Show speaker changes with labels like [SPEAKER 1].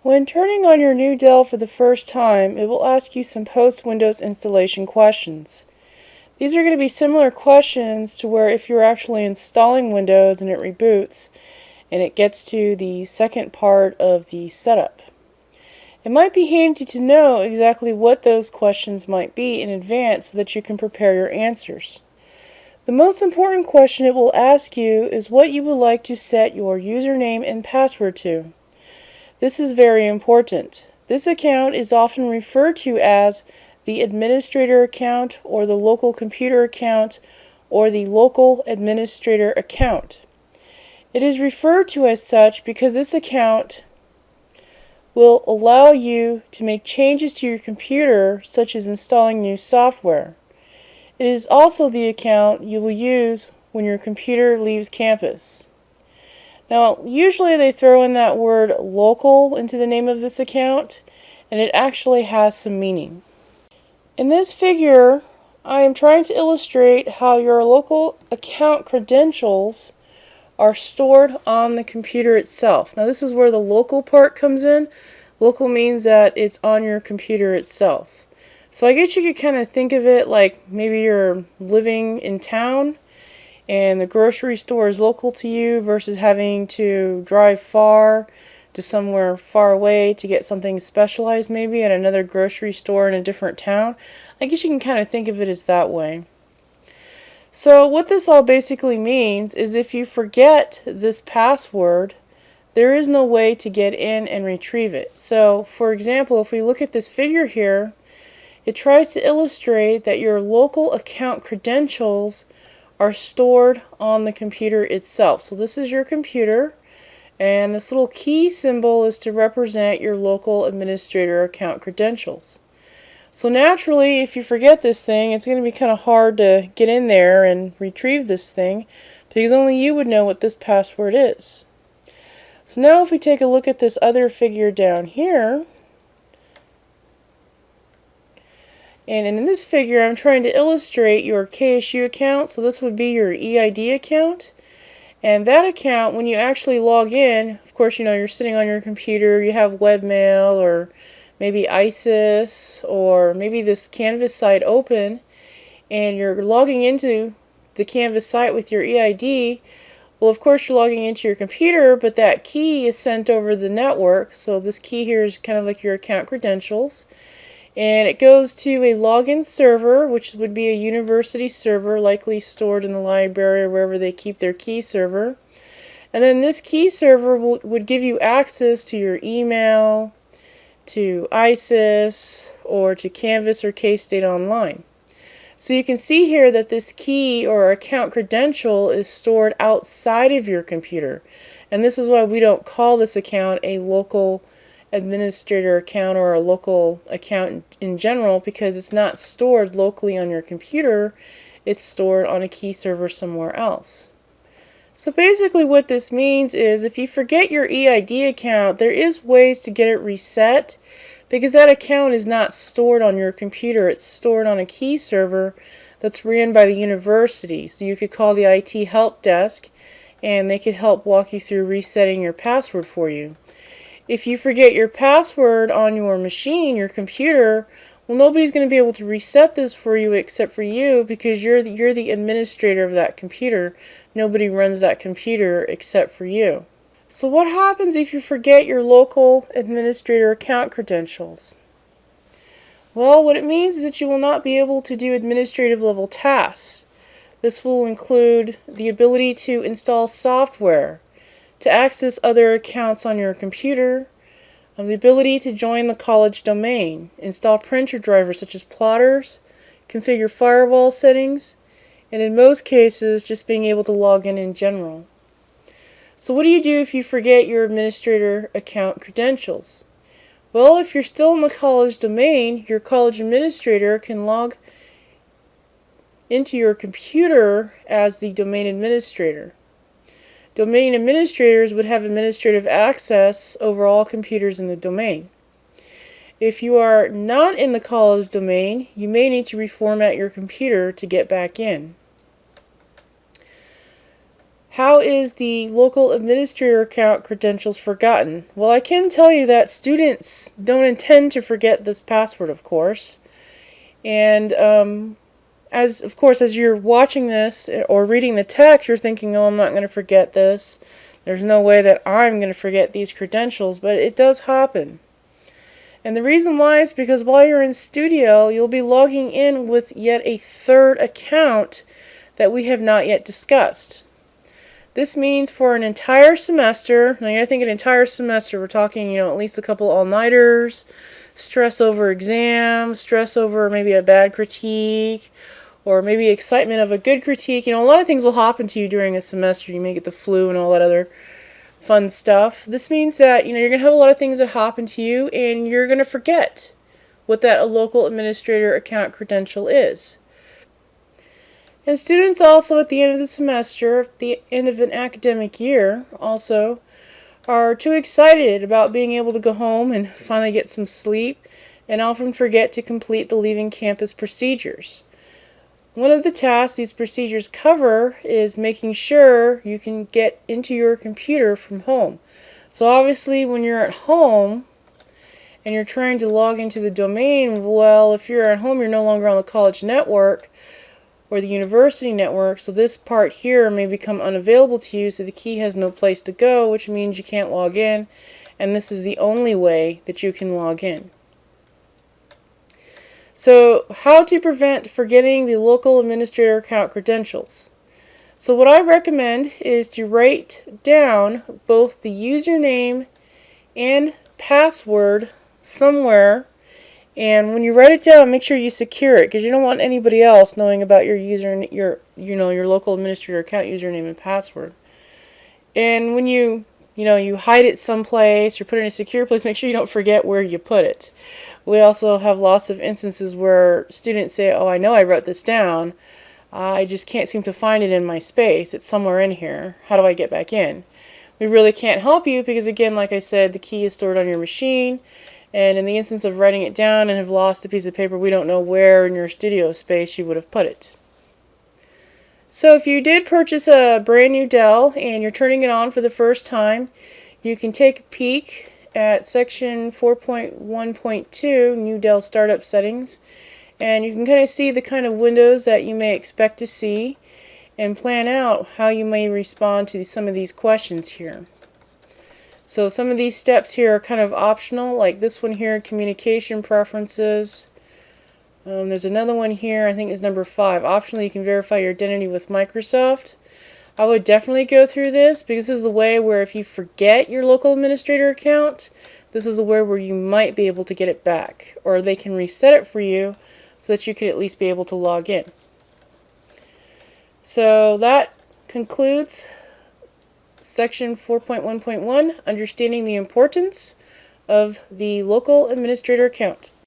[SPEAKER 1] When turning on your new Dell for the first time, it will ask you some post-Windows installation questions. These are going to be similar questions to where if you're actually installing Windows and it reboots and it gets to the second part of the setup. It might be handy to know exactly what those questions might be in advance so that you can prepare your answers. The most important question it will ask you is what you would like to set your username and password to. This is very important. This account is often referred to as the administrator account or the local computer account or the local administrator account. It is referred to as such because this account will allow you to make changes to your computer, such as installing new software. It is also the account you will use when your computer leaves campus. Now, usually they throw in that word local into the name of this account, and it actually has some meaning. In this figure, I am trying to illustrate how your local account credentials are stored on the computer itself. Now, this is where the local part comes in. Local means that it's on your computer itself. So I guess you could kind of think of it like maybe you're living in town and the grocery store is local to you versus having to drive far to somewhere far away to get something specialized maybe at another grocery store in a different town. I guess you can kind of think of it as that way. So what this all basically means is if you forget this password, there is no way to get in and retrieve it. So for example, if we look at this figure here, it tries to illustrate that your local account credentials are stored on the computer itself. So this is your computer, and this little key symbol is to represent your local administrator account credentials. So naturally, if you forget this thing, it's going to be kind of hard to get in there and retrieve this thing because only you would know what this password is. So now if we take a look at this other figure down here, and in this figure I'm trying to illustrate your KSU account, so this would be your EID account. And that account, when you actually log in, of course, you know, you're sitting on your computer, you have webmail or maybe ISIS or maybe this Canvas site open, and you're logging into the Canvas site with your EID. Well, of course, you're logging into your computer, but that key is sent over the network. So this key here is kind of like your account credentials. And it goes to a login server, which would be a university server, likely stored in the library or wherever they keep their key server. And then this key server would give you access to your email, to ISIS, or to Canvas or K-State Online. So you can see here that this key or account credential is stored outside of your computer. And this is why we don't call this account a local administrator account or a local account in general, because it's not stored locally on your computer, it's stored on a key server somewhere else. So basically what this means is if you forget your EID account, there is ways to get it reset because that account is not stored on your computer, it's stored on a key server that's ran by the university. So you could call the IT help desk and they could help walk you through resetting your password for you. If you forget your password on your machine, your computer, well, nobody's going to be able to reset this for you except for you because you're the administrator of that computer. Nobody runs that computer except for you. So what happens if you forget your local administrator account credentials? Well, what it means is that you will not be able to do administrative level tasks. This will include the ability to install software, to access other accounts on your computer, the ability to join the college domain, install printer drivers such as plotters, configure firewall settings, and in most cases just being able to log in general. So what do you do if you forget your administrator account credentials? Well, if you're still in the college domain, your college administrator can log into your computer as the domain administrator. Domain administrators would have administrative access over all computers in the domain. If you are not in the college domain, you may need to reformat your computer to get back in. How is the local administrator account credentials forgotten? Well, I can tell you that students don't intend to forget this password, of course. And as you're watching this or reading the text, you're thinking, oh, I'm not going to forget this. There's no way that I'm going to forget these credentials, but it does happen. And the reason why is because while you're in Studio, you'll be logging in with yet a third account that we have not yet discussed. This means for an entire semester, now I think an entire semester, we're talking, at least a couple all-nighters, stress over exams, stress over maybe a bad critique, or maybe excitement of a good critique. A lot of things will happen to you during a semester. You may get the flu and all that other fun stuff. This means that, you're going to have a lot of things that happen to you, and you're going to forget what that local administrator account credential is. And students also at the end of the semester, at the end of an academic year also, are too excited about being able to go home and finally get some sleep, and often forget to complete the leaving campus procedures. One of the tasks these procedures cover is making sure you can get into your computer from home. So obviously when you're at home and you're trying to log into the domain, well, if you're at home, you're no longer on the college network or the university network, so this part here may become unavailable to you, so the key has no place to go, which means you can't log in, and this is the only way that you can log in. So how to prevent forgetting the local administrator account credentials. So what I recommend is to write down both the username and password somewhere. And when you write it down, make sure you secure it, because you don't want anybody else knowing about your your local administrator account username and password. And when you hide it someplace or put it in a secure place, make sure you don't forget where you put it. We also have lots of instances where students say, "Oh, I know I wrote this down. I just can't seem to find it in my space. It's somewhere in here. How do I get back in?" We really can't help you because, again, like I said, the key is stored on your machine. And in the instance of writing it down and have lost a piece of paper, we don't know where in your studio space you would have put it. So if you did purchase a brand new Dell and you're turning it on for the first time, you can take a peek at section 4.1.2, New Dell Startup Settings, and you can kind of see the kind of windows that you may expect to see and plan out how you may respond to some of these questions here. So some of these steps here are kind of optional, like this one here, communication preferences. There's another one here, I think is number 5. Optionally, you can verify your identity with Microsoft. I would definitely go through this because this is a way where if you forget your local administrator account, this is a way where you might be able to get it back, or they can reset it for you so that you could at least be able to log in. So that concludes Section 4.1.1, Understanding the Importance of the Local Administrator Account.